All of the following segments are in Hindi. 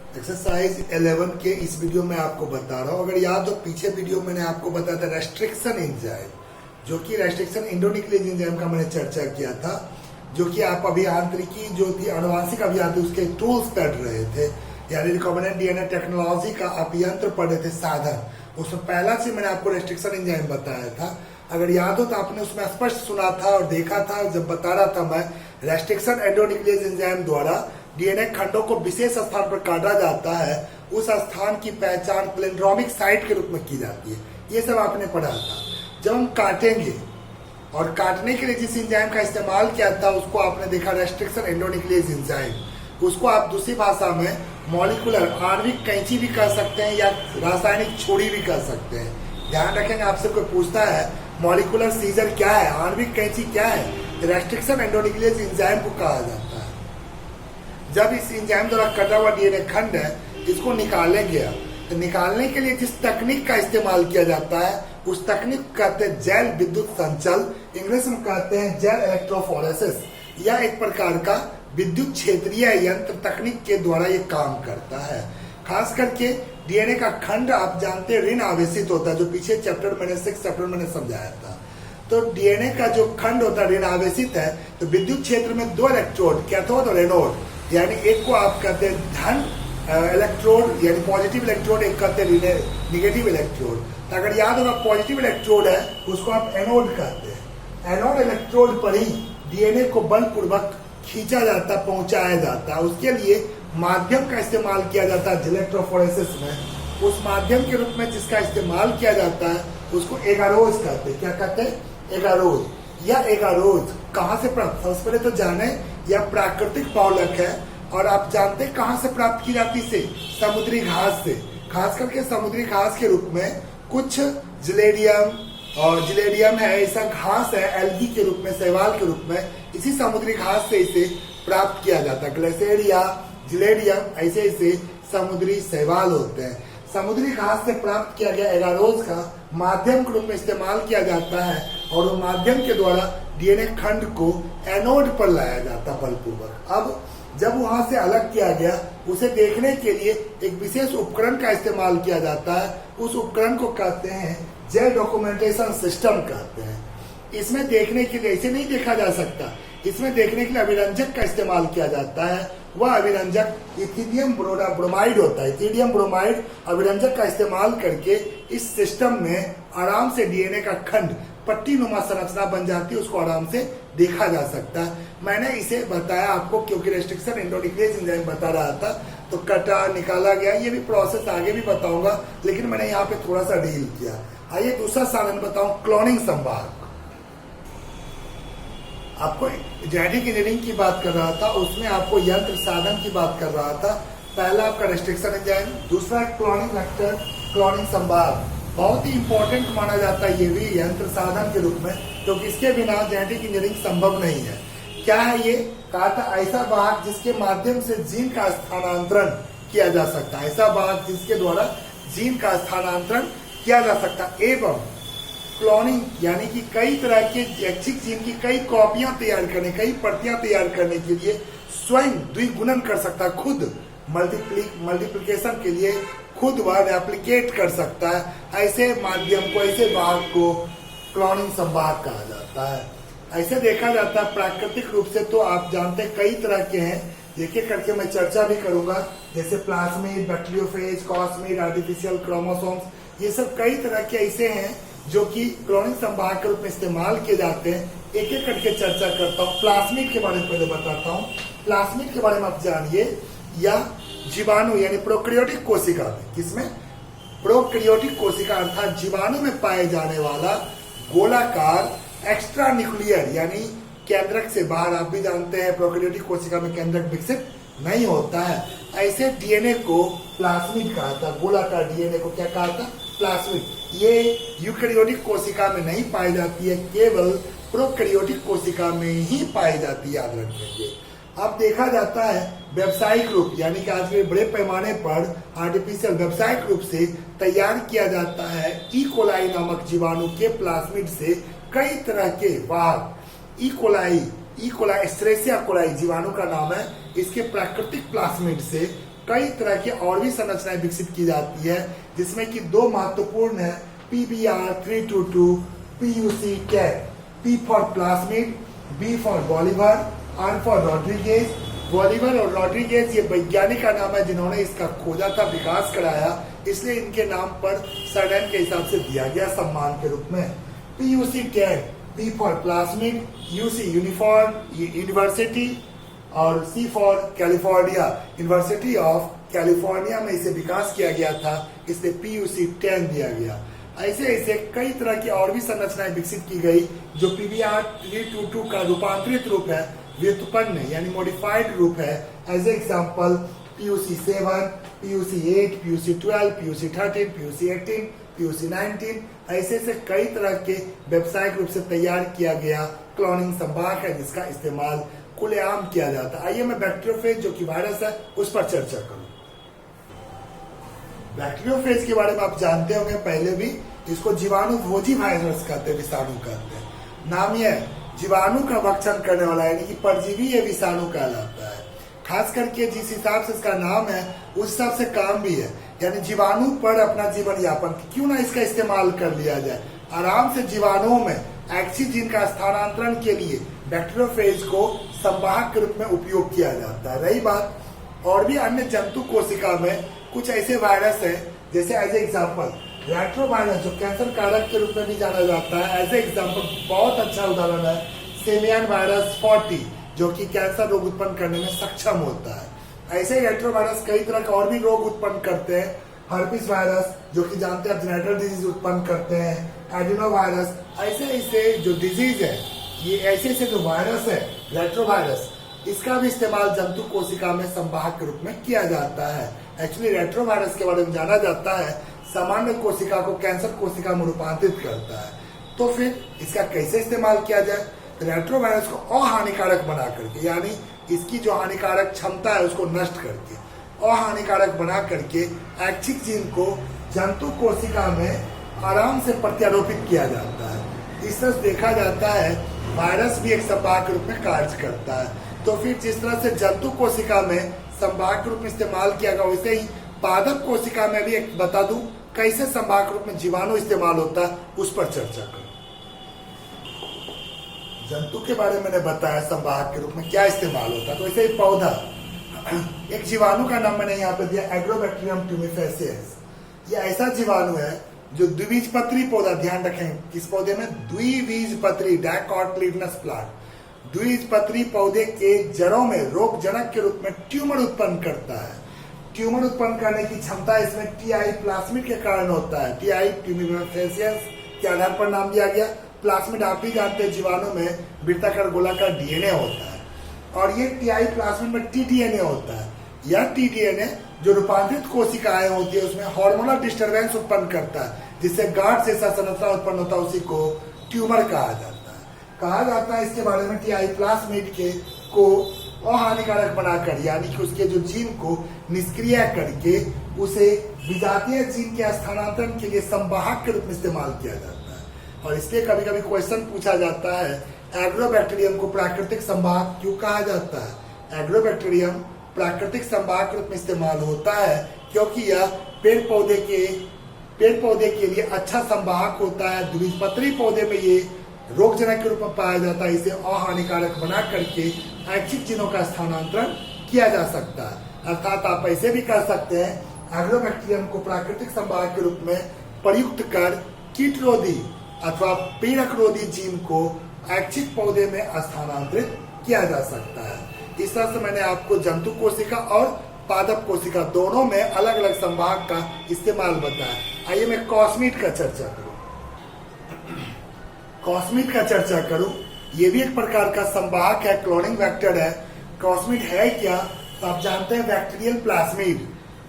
एक्सरसाइज 11 के इस वीडियो में आपको बता रहा हूँ। अगर याद हो पीछे वीडियो मैंने आपको बताया था रेस्ट्रिक्शन एंजाइम, जो कि रेस्ट्रिक्शन एंडोन्यूक्लियेज एंजाइम का मैंने चर्चा किया था, जो कि आप अभियांत्रिकी जो थी अनुवांशिक अभियांत्रिकी उसके टूल्स पढ़ रहे थे, यानी रिकॉम्बिनेंट डीएनए टेक्नोलॉजी का आप यंत्र पढ़ रहे थे साधन। उसमें पहला से मैंने आपको रेस्ट्रिक्शन एंजाइम बताया था। अगर याद हो तो आपने उसमें स्पष्ट सुना था और देखा था जब बता रहा था मैं, रेस्ट्रिक्शन एंडोन्यूक्लियेज एंजाइम द्वारा डीएनए खंडों को विशेष स्थान पर काटा जाता है, उस स्थान की पहचान प्लेंड्रोमिक साइट के रूप में की जाती है। ये सब आपने पढ़ा था। जब हम काटेंगे और काटने के लिए जिस एंजाइम का इस्तेमाल किया था उसको आपने देखा रेस्ट्रिक्शन एंडोन्यूक्लियेज एंजाइम। उसको आप दूसरी भाषा में मॉलिकुलर आणविक कैंची भी कह सकते हैं या रासायनिक छुरी भी कह सकते हैं। ध्यान रखेंगे, आपसे कोई पूछता है मॉलिकुलर सीजर क्या है, आणविक कैंची क्या है, रेस्ट्रिक्शन एंडोन्यूक्लियेज एंजाइम को कहा जाता है। जब इस एंजाइम द्वारा कटा हुआ डीएनए खंड है इसको निकाले गया, तो निकालने के लिए जिस तकनीक का इस्तेमाल किया जाता है उस तकनीक को कहते हैं जैल विद्युत संचल, इंग्लिश में कहते हैं जैल इलेक्ट्रोफोरेसिस। यह एक प्रकार का विद्युत क्षेत्रीय यंत्र तकनीक के द्वारा ये काम करता है। खास करके डीएनए का खंड आप जानते हैं ऋण आवेशित होता है, जो पीछे चैप्टर मैंने 6 चैप्टर मैंने समझाया था। तो डीएनए का जो खंड होता है ऋण आवेशित है, तो विद्युत क्षेत्र में 2 इलेक्ट्रोड कैथोड और एनोड, यानी एक को आप कहते हैं धन इलेक्ट्रोड यानी पॉजिटिव इलेक्ट्रोड, एक कहते हैं निगेटिव इलेक्ट्रोड। तो अगर याद होगा पॉजिटिव इलेक्ट्रोड है उसको आप एनोड कहते हैं। एनोड इलेक्ट्रोड पर ही डीएनए को बलपूर्वक खींचा जाता, पहुंचाया जाता है। उसके लिए माध्यम का इस्तेमाल किया जाता है इलेक्ट्रोफोरेसिस में। उस माध्यम के रूप में जिसका इस्तेमाल किया जाता है उसको एगारोज कहते हैं। क्या कहते हैं? एगारोज। या एगारोज कहाँ से प्राप्त? सबसे पहले तो जाने यह प्राकृतिक बहुलक है और आप जानते हैं कहाँ से प्राप्त की जाती है? समुद्री घास से। खास करके समुद्री घास के रूप में कुछ जिलेडियम, और जिलेडियम है ऐसा घास है एल्गी के रूप में, शैवाल के रूप में, इसी समुद्री घास से इसे प्राप्त किया जाता है। ग्लेसेरिया, जिलेडियम ऐसे ऐसे समुद्री शैवाल होते हैं। समुद्री घास से प्राप्त किया गया एगारोज का माध्यम के रूप में इस्तेमाल किया जाता है और वो माध्यम के द्वारा डीएनए खंड को एनोड पर लाया जाता बलपूर्वक। अब जब वहां से अलग किया गया उसे देखने के लिए एक विशेष उपकरण का इस्तेमाल किया जाता है। उस उपकरण को कहते हैं जेल डॉक्यूमेंटेशन सिस्टम कहते हैं। इसमें देखने के लिए ऐसे नहीं देखा जा सकता, इसमें देखने के लिए अभिरंजक का इस्तेमाल किया जाता है। वह अभिरंजक इथिडियम ब्रोमाइड होता है। इथिडियम ब्रोमाइड अभिरंजक का इस्तेमाल करके इस सिस्टम में आराम से डीएनए का खंड पट्टी नुमा संरचना बन जाती है, उसको आराम से देखा जा सकता है। मैंने इसे बताया आपको क्योंकि रेस्ट्रिक्शन एंडोन्यूक्लियेज एंजाइम बता रहा था, तो कटा निकाला गया। ये भी प्रोसेस आगे भी बताऊंगा, लेकिन मैंने यहाँ पे थोड़ा सा डील किया। आइए दूसरा साधन बताऊं, क्लोनिंग संवाहक। आपको जेनेटिक इंजीनियरिंग की बात कर रहा था, उसमें आपको यंत्र साधन की बात कर रहा था। पहला आपका रेस्ट्रिक्शन एंजाइम, दूसरा क्लोनिंग वेक्टर, क्लोनिंग संवाहक। बहुत ही इंपॉर्टेंट माना जाता है ये भी यंत्र साधन के रूप में, क्योंकि इसके बिना जेनेटिक इंजीनियरिंग संभव नहीं है। क्या है ये? कहा था ऐसा वाहक जिसके माध्यम से जीन का स्थानांतरण किया जा सकता है। ऐसा वाहक जिसके द्वारा जीन का स्थानांतरण किया जा सकता है। एवं क्लोनिंग यानी कि कई तरह के ऐच्छिक जीन की कई कॉपियां तैयार करने, कई प्रतियां तैयार करने के लिए स्वयं द्विगुणन कर सकता है। खुद मल्टीप्लिकेशन के लिए खुद वह रेप्लिकेट कर सकता है। ऐसे माध्यम को, ऐसे वाहक को क्लोनिंग संवाहक कहा जाता है। ऐसे देखा जाता है प्राकृतिक रूप से तो आप जानते हैं कई तरह के हैं, एक एक करके मैं चर्चा भी करूंगा, जैसे plasmid, bacteriophage, cosmid, artificial chromosomes, ये सब कई तरह के ऐसे हैं जो कि क्लोनिंग संवाहक के रूप में इस्तेमाल किए जाते हैं। एक एक करके चर्चा करता हूँ। प्लाज्मिड के बारे में पहले बताता हूँ। प्लाज्मिड के बारे में आप जानिए, या जीवाणु यानी प्रोकैरियोटिक कोशिका में, किसमें? प्रोकैरियोटिक कोशिका अर्थात जीवाणु में पाए जाने वाला गोलाकार एक्स्ट्रा न्यूक्लियर यानी केंद्रक से बाहर, आप भी जानते हैं प्रोकैरियोटिक कोशिका में केंद्रक विकसित नहीं होता है। ऐसे डीएनए को प्लाज्मिड कहा था। गोलाकार डीएनए को क्या कहा था? प्लाज्मिड। ये यूकैरियोटिक कोशिका में नहीं पाई जाती है, केवल प्रोकैरियोटिक कोशिका में ही पाई जाती है, याद रखेंगे। अब देखा जाता है व्यावसायिक रूप यानी कि आज के बड़े पैमाने पर आर्टिफिशियल व्यावसायिक रूप से तैयार किया जाता है ई कोलाई नामक जीवाणु के प्लाज्मिड से कई तरह के वाहक। ई कोलाई एस्टेरेसिया कोलाई जीवाणु का नाम है। इसके प्राकृतिक प्लाज्मिड से कई तरह की और भी संरचनाएं विकसित की जाती है, जिसमें कि दो महत्वपूर्ण है PBr322, PUC10, P for plasmid, B for Bolivar, R for Rodriguez. Bolivar और रॉड्रिगेज ये वैज्ञानिक का नाम है जिन्होंने इसका खोजा था, विकास कराया, इसलिए इनके नाम पर सरनेम के हिसाब से दिया गया सम्मान के रूप में। PUC10, P for plasmid, UC uniform university और C for California, university of California में इसे विकास किया गया था, इसलिए PUC10 दिया गया। ऐसे ऐसे कई तरह की और भी संरचनाएं विकसित की गई जो PBr322 का रूपांतरित रूप है, व्युत्पन्न यानी मॉडिफाइड रूप है। As example PUC7, PUC8, PUC12, PUC13, PUC18, PUC19, ऐसे से कई तरह के व्यावसायिक रूप से तैयार किया गया क्लोनिंग संभाग है जिसका इस्तेमाल खुलेआम किया जाता है। आइए मैं बैक्टीरियोफेज जो कि वायरस है उस पर चर्चा करूं। बैक्टीरियोफेज के बारे में आप जानते होंगे पहले भी, इसको जीवाणुभोजी वायरस कहते हैं, विषाणु कहते हैं। नाम यह जीवाणु का भक्षण करने वाला यानी कि परजीवी ये विषाणु कहलाता है। खास करके जिस हिसाब से इसका नाम है उस हिसाब से काम भी है, यानी जीवाणु पर अपना जीवन यापन, क्यों ना इसका इस्तेमाल कर लिया जाए। आराम से जीवाणुओं में एक्सीजीन का स्थानांतरण के लिए बैक्टीरियोफेज को संवाहक के रूप में उपयोग किया जाता है। रही बात और भी अन्य जंतु कोशिका में कुछ ऐसे वायरस हैं, जैसे एज एग्जाम्पल रेट्रोवायरस जो कैंसर कारक के रूप में भी जाना जाता है। एज एग्जाम्पल बहुत अच्छा उदाहरण है सेमियन वायरस 40 जो कि कैंसर रोग उत्पन्न करने में सक्षम होता है। ऐसे रेट्रोवायरस कई तरह के और भी रोग उत्पन्न करते हैं। हर्पिस वायरस जो कि जानते हैं जेनेटल डिजीज उत्पन्न करते हैं, एडिनो वायरस, ऐसे ऐसे जो डिजीज है, ये ऐसे ऐसे जो वायरस है रेट्रोवायरस, इसका भी इस्तेमाल जंतु कोशिका में संवाहक के रूप में किया जाता है। एक्चुअली रेट्रोवायरस के बारे में जाना जाता है सामान्य कोशिका को कैंसर कोशिका में रूपांतरित करता है। तो फिर इसका कैसे इस्तेमाल किया जाए? रेट्रोवायरस को अहानिकारक बना करके, यानी इसकी जो हानिकारक क्षमता है उसको नष्ट करके, अहानिकारक बना करके ऐच्छिक जीन को जंतु कोशिका में आराम से प्रत्यारोपित किया जाता है। इस तरह देखा जाता है वायरस भी एक संवाहक के रूप में कार्य करता है। तो फिर जिस तरह से जंतु कोशिका में संवाहक रूप में इस्तेमाल किया गया, वैसे ही पादप कोशिका में भी एक बता दूं कैसे संवाहक रूप में जीवाणु इस्तेमाल होता है, उस पर चर्चा करूं। जंतु के बारे में मैंने बताया संवाहक के रूप में क्या इस्तेमाल होता है, तो वैसे ही पौधा, एक जीवाणु का नाम मैंने यहाँ पे दिया एग्रोबैक्टीरियम ट्यूमिफेसियस। ये ऐसा जीवाणु है जो द्विबीजपत्री पौधा, ध्यान रखें किस पौधे में, द्विबीजपत्री डाइकोटिलेडनस प्लांट, द्विबीजपत्री पौधे के जड़ों में रोगजनक के रूप में ट्यूमर उत्पन्न करता है। ट्यूमर उत्पन्न करने की क्षमता इसमें टीआई प्लाज्मिड के कारण होता है। टीआई ट्यूमिफेसियस के आधार पर नाम दिया गया। प्लाज्मिड आप भी जानते हैं जीवाणु में वृत्ताकार गोलाकार डीएनए होता है और ये टीआई प्लाज्मिड में टीडीएनए होता है। यह टीडीएनए जो रूपांतरित कोशिकाएं होती है उसमें हार्मोनल डिस्टर्बेंस उत्पन्न करता है, जिससे गांठ जैसा संरचना उत्पन्न होता है, उसी को ट्यूमर कहा जाता है। कहा जाता है इसके बारे में टीआई प्लाज्मिड के को अहानिकारक बनाकर, यानी कि उसके जो जीन को निष्क्रिय करके उसे विजातीय जीन के स्थानांतरण के लिए संवाहक के रूप में इस्तेमाल किया जाता है। और इसलिए कभी कभी क्वेश्चन पूछा जाता है एग्रोबैक्टीरियम को प्राकृतिक संवाहक क्यों कहा जाता है? एग्रोबैक्टीरियम प्राकृतिक संवाहक के रूप में इस्तेमाल होता है क्योंकि यह पेड़ पौधे के लिए अच्छा संवाहक होता है। द्विबीजपत्री पौधे में ये रोगजनक के रूप में पाया जाता है। इसे अहानिकारक बना करके ऐच्छिक जीनों का स्थानांतरण किया जा सकता है। अर्थात आप ऐसे भी कर सकते हैं एग्रोबैक्टीरियम को प्राकृतिक संवाहक के रूप में प्रयुक्त कर कीटरोधी अथवा पीड़करोधी जीन को ऐच्छिक पौधे में स्थानांतरित किया जा सकता है। इस तरह से मैंने आपको जंतु कोशिका और पादप कोशिका दोनों में अलग अलग संवाहक का इस्तेमाल बताया। आइए मैं कॉस्मिड का चर्चा करूं। कॉस्मिड का चर्चा करूं, ये भी एक प्रकार का संवाहक है, क्लोनिंग वेक्टर है। कॉस्मिड है क्या? तो आप जानते हैं बैक्टीरियल प्लाज्मिड।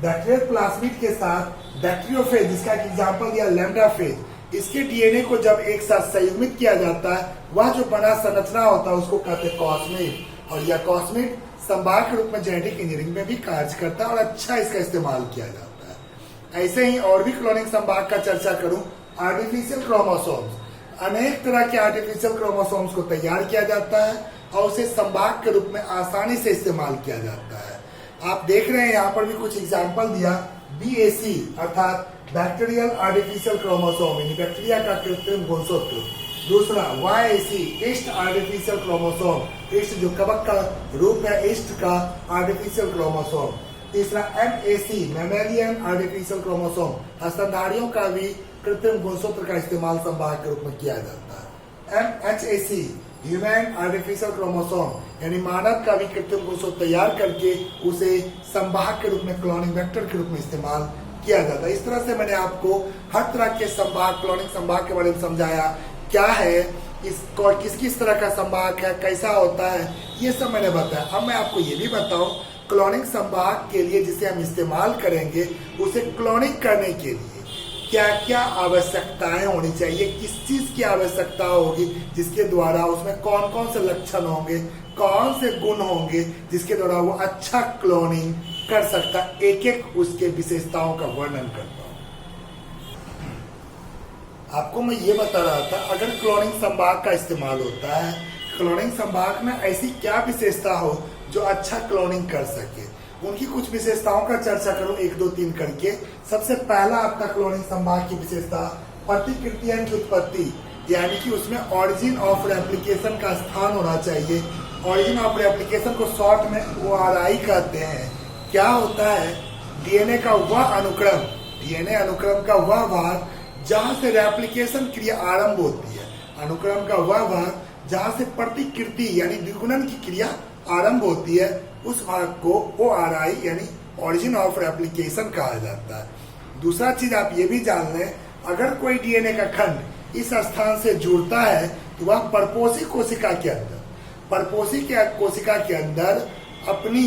बैक्टीरियल प्लाज्मिड के साथ बैक्टीरियोफेज, जिसका एक एग्जाम्पल दिया लैम्ब्डाफेज, इसके डीएनए को जब एक साथ संयुग्मित किया जाता है, वह जो बना संरचना होता है उसको कहते हैं कॉस्मिड। और यह कॉस्मिड संवाहक के रूप में जेनेटिक इंजीनियरिंग में भी कार्य करता है और अच्छा इसका इस्तेमाल किया जाता है। ऐसे ही और भी क्लोनिंग संवाहक का चर्चा करूं, आर्टिफिशियल क्रोमोसोम्स। अनेक तरह के आर्टिफिशियल क्रोमोसोम्स को तैयार किया जाता है और उसे संवाहक के रूप में आसानी से इस्तेमाल किया जाता है। आप देख रहे हैं यहाँ पर भी कुछ एग्जाम्पल दिया, BAC अर्थात बैक्टीरियल आर्टिफिशियल क्रोमोसोम यानी बैक्टीरिया का कृत्रिम गुणसूत्र। दूसरा YAC yeast artificial chromosome, east जो कवक का रूप है, ईस्ट का आर्टिफिशियल क्रोमोसोम। तीसरा MAC मैमेलियन आर्टिफिशियल क्रोमोसोम, स्तनधारियों का भी कृत्रिम गुणसूत्र का इस्तेमाल संवाहक के रूप में किया जाता है। MHAC ह्यूमन आर्टिफिशियल क्रोमोसोम यानी मानव का भी कृत्रिम गुणसूत्र तैयार करके उसे संवाहक के रूप में, क्लोनिंग वेक्टर के रूप में इस्तेमाल किया जाता है। इस तरह से मैंने आपको हर तरह के संवाहक, क्लोनिंग संवाहक के बारे में समझाया, क्या है किस किस तरह का संवाहक है, कैसा होता है, ये सब मैंने बताया। अब मैं आपको ये भी बताऊं, क्लोनिंग संवाहक के लिए जिसे हम इस्तेमाल करेंगे, उसे क्लोनिंग करने के लिए क्या क्या आवश्यकताएं होनी चाहिए, किस चीज की आवश्यकता होगी, जिसके द्वारा उसमें कौन कौन से लक्षण होंगे, कौन से गुण होंगे जिसके द्वारा वो अच्छा क्लोनिंग कर सकता, एक एक उसके विशेषताओं का वर्णन करता हूं। आपको मैं ये बता रहा था, अगर क्लोनिंग संवाहक का इस्तेमाल होता है, क्लोनिंग संवाहक में ऐसी क्या विशेषता हो जो अच्छा क्लोनिंग कर सके, उनकी कुछ विशेषताओं का चर्चा करूं 1 2 3 करके। सबसे पहला आपका क्लोनिंग संवाहक की विशेषता प्रतिकृतियां की उत्पत्ति, यानी कि उसमें ऑरिजिन ऑफ रेप्लिकेशन का स्थान होना चाहिए। ऑरिजिन ऑफ रेप्लिकेशन को शॉर्ट में ORI कहते हैं। क्या होता है, डीएनए का वह अनुक्रम, डीएनए अनुक्रम का वह भाग जहां से रेप्लिकेशन क्रिया आरंभ होती है, अनुक्रम का वह भाग जहां से प्रतिकृति यानी द्विगुणन की क्रिया आरंभ होती है, उस भाग को ORI यानी ऑरिजिन ऑफ रेप्लिकेशन कहा जाता है। दूसरा चीज आप ये भी जान लें, अगर कोई डीएनए का खंड इस स्थान से जुड़ता है तो वह परपोषी कोशिका के अंदर, परपोषी के कोशिका के अंदर अपनी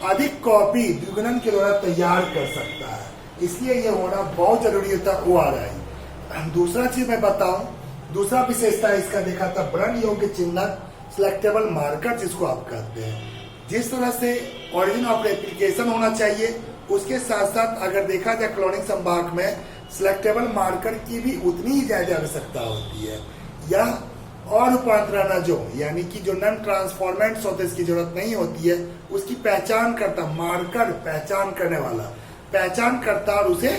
अधिक कॉपी द्विगुणन के द्वारा तैयार कर सकता है, इसलिए यह होना बहुत जरूरी होता है ORI। दूसरा चीज मैं बताऊं, दूसरा विशेषता इसका देखा था ब्रन योग्य चिन्हक, सिलेक्टेबल मार्कर जिसको आप कहते हैं। जिस तरह से ऑरिजिन ऑफ रेप्लिकेशन होना चाहिए, उसके साथ साथ अगर देखा जाए क्लोनिंग संवाहक में सिलेक्टेबल मार्कर की भी उतनी ही ज्यादा आवश्यकता होती है। या और रूपांतरण जो यानी कि जो नॉन ट्रांसफॉर्मेंट्स होते हैं, इसकी जरूरत नहीं होती है, उसकी पहचान करता, मार्कर पहचान करने वाला पहचान करता और उसे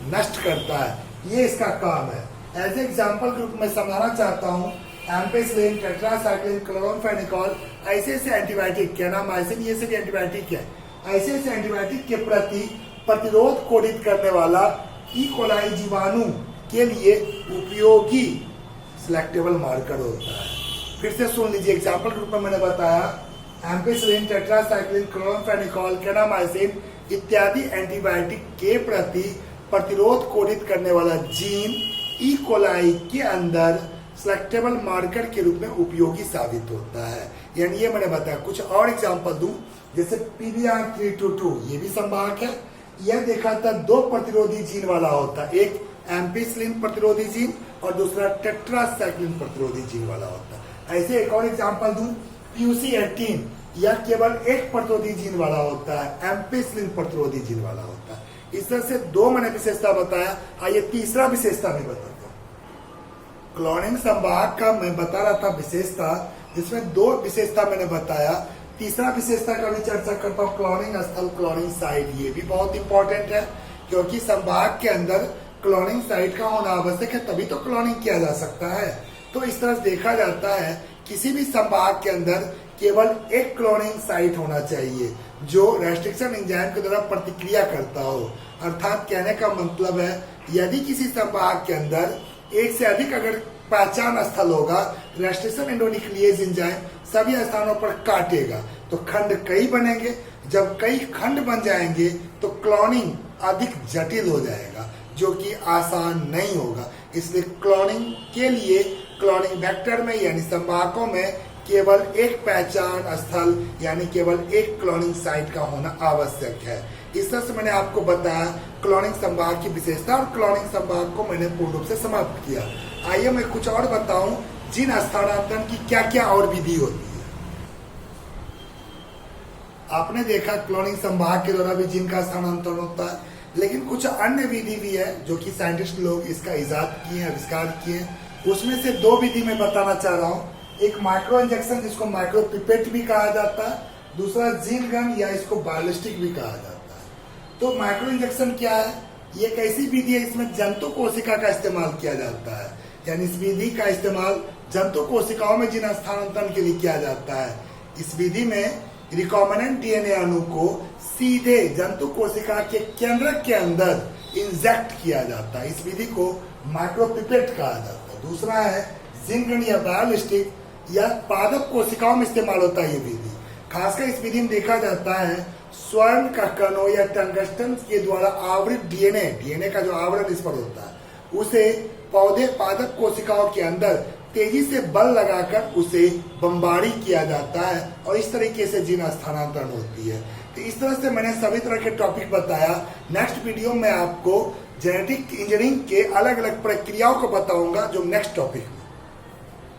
नष्ट करता है, ये इसका काम है। एज एग्जाम्पल के रूप में समझाना चाहता हूँ, एम्पेसिलिन, टेट्रासाइक्लिन, क्लोरामफेनिकोल, ऐसे ऐसे एंटीबायोटिक, क्या नाम आइसिन, ये सभी एंटीबायोटिक है, ऐसे ऐसे एंटीबायोटिक के प्रति प्रतिरोध कोडित करने वाला ई कोलाई जीवाणु के लिए उपयोगी सिलेक्टेबल मार्कर होता है। फिर से सुन लीजिए, एग्जाम्पल के रूप में मैंने बताया, एम्पेसिलिन, टेट्रासाइक्लिन, क्लोरामफेनिकोल, केनामाइसिन इत्यादि एंटीबायोटिक के प्रति प्रतिरोध कोडित करने वाला जीन ई कोलाई के अंदर सिलेक्टेबल मार्कर के रूप में उपयोगी साबित होता है। यानी ये मैंने बताया। कुछ और एग्जांपल दूं, जैसे PBR322, ये भी संवाहक है। यह देखा था 2 प्रतिरोधी जीन वाला होता है, एक एम्पिसिलिन प्रतिरोधी जीन और दूसरा टेट्रासाइक्लिन प्रतिरोधी जीन वाला होता है। ऐसे एक और एग्जांपल दूं, PUC18, यह केवल एक प्रतिरोधी जीन वाला होता है, एम्पिसिलिन प्रतिरोधी जीन वाला होता है। इस तरह से 2 मैंने विशेषता बताया। आइए तीसरा विशेषता मैं बताता हूँ। क्लोनिंग संवाहक का मैं बता रहा था विशेषता, जिसमें 2 विशेषता मैंने बताया। तीसरा विशेषता का भी चर्चा करता हूँ, क्लोनिंग स्थल, क्लोनिंग साइट। ये भी बहुत इंपॉर्टेंट है, क्योंकि संवाहक के अंदर क्लोनिंग साइट का होना आवश्यक है, तभी तो क्लोनिंग किया जा सकता है। तो इस तरह से देखा जाता है, किसी भी संवाहक के अंदर केवल एक क्लोनिंग साइट होना चाहिए जो रेस्ट्रिक्शन एंजाइम के द्वारा प्रतिक्रिया करता हो। अर्थात कहने का मतलब है, यदि किसी संवाहक के अंदर एक से अधिक अगर पहचान स्थल होगा, रेस्ट्रिक्शन एंडोन्यूक्लियेज एंजाइम सभी स्थानों पर काटेगा तो खंड कई बनेंगे। जब कई खंड बन जाएंगे तो क्लोनिंग अधिक जटिल हो जाएगा, जो कि आसान नहीं होगा। इसलिए क्लोनिंग के लिए क्लोनिंग वेक्टर में यानी संवाहकों में केवल एक पहचान स्थल यानी केवल एक क्लोनिंग साइट का होना आवश्यक है। इस तरह से मैंने आपको बताया क्लोनिंग संवाहक की विशेषता, और क्लोनिंग संवाहक को मैंने पूर्ण रूप से समाप्त किया। आइए मैं कुछ और बताऊं, जीन स्थानांतरण की क्या क्या और विधि होती है। आपने देखा क्लोनिंग संवाहक के द्वारा भी जीन का स्थानांतरण होता है, लेकिन कुछ अन्य विधि भी है जो कि साइंटिस्ट लोग इसका इजाद किए, आविष्कार किए। उसमें से 2 विधि मैं बताना चाह रहा हूँ। एक माइक्रो इंजेक्शन, जिसको माइक्रो पिपेट भी कहा जाता है, दूसरा जीन गन या इसको बायोलिस्टिक भी कहा जाता है। तो माइक्रो इंजेक्शन क्या है? ये एक ऐसी विधि है इसमें जंतु कोशिका का इस्तेमाल किया जाता है, यानी इस विधि का इस्तेमाल जंतु कोशिकाओं में जीन स्थानांतरण के लिए किया जाता है। इस विधि में रिकॉम्बिनेंट डीएनए अणु को सीधे जंतु कोशिका के केंद्रक के अंदर इंजेक्ट किया जाता है। इस विधि को माइक्रोपिपेट कहा जाता है। दूसरा है जीन गन या बायोलिस्टिक या पादप कोशिकाओं में इस्तेमाल होता है। ये विधि खासकर इस विधि में देखा जाता है स्वर्ण का कणों या टंगस्टन के द्वारा आवृत डीएनए का जो आवरण इस पर होता है उसे पादप कोशिकाओं के अंदर तेजी से बल लगाकर उसे बमबारी किया जाता है और इस तरीके से जीन स्थानांतरण होती है। तो इस तरह से मैंने सभी तरह के टॉपिक बताया। नेक्स्ट वीडियो में आपको जेनेटिक इंजीनियरिंग के अलग अलग प्रक्रियाओं को बताऊंगा जो नेक्स्ट टॉपिक